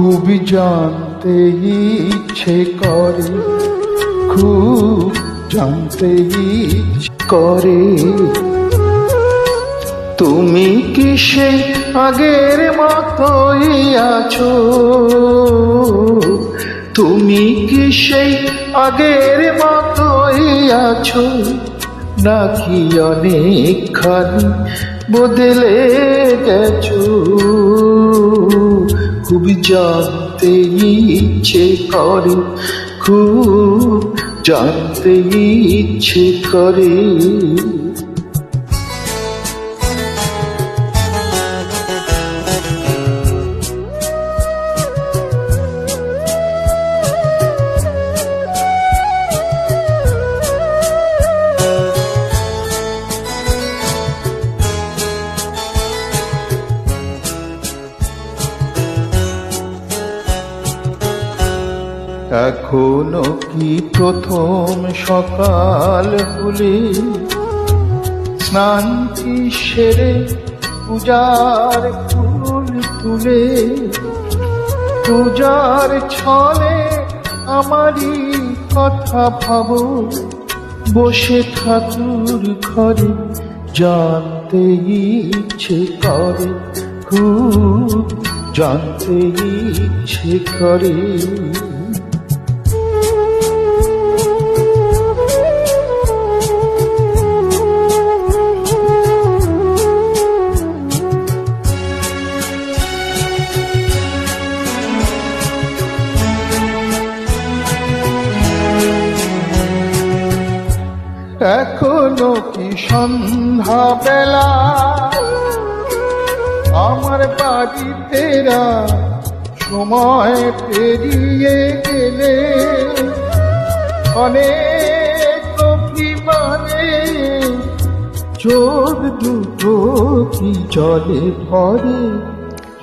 খুবই জানতে ইচ্ছে করে, খুব জানতে ইচ্ছে করে। তুমি কি সেই আগের মতোই আছো? তুমি কি সেই আগের মতোই আছো, নাকি অনেকখানি বদলে গেছো? খুব জানতে ইচ্ছে করে, খুব জানতে ইচ্ছে করে। এখনো কি প্রথম সকাল হলে স্নান কি সেরে পূজার ফুল তুলে, পূজার ছলে আমারই কথা ভাবো, বসে ঠাকুর ঘরে জানতে ইচ্ছে করে, খুব জানতে ইচ্ছে করে। এখনো কি সন্ধ্যা বেলা আমার বাড়ি ফেরা সময় পেরিয়ে গেলে, অনেক অভিমানে চোখ দুটো কি জলে ভরে,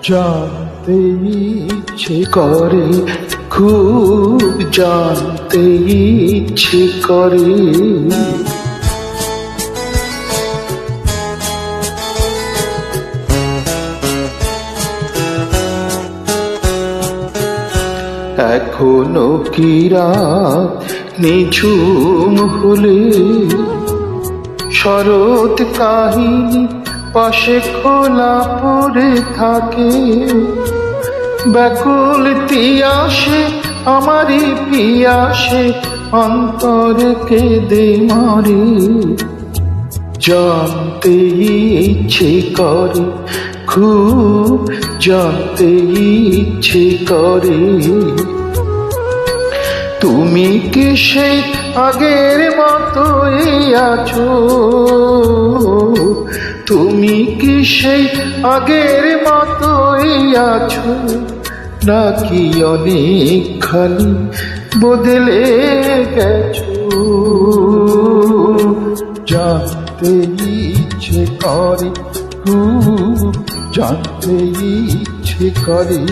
জানতে ইচ্ছে করে, খুব জানতে ইচ্ছে করে। এখনো কি রাত নিঝুম হলে শরৎ কাহিনী পাশে খোলা পড়ে থাকে, ব্যাকুল তিয়াসে আমারই পিয়াসে অন্তরে কেঁদে মরে, জানতে ইচ্ছে করে, খুব জানতে ইচ্ছে করে। তুমি কি সেই আগের মতোই আছো? তুমি কি সেই আগের মতোই আছো, নাকি অনেকখানি বদলে গেছো? জানতে ইচ্ছে করে, খুব জানতে ইচ্ছে করে।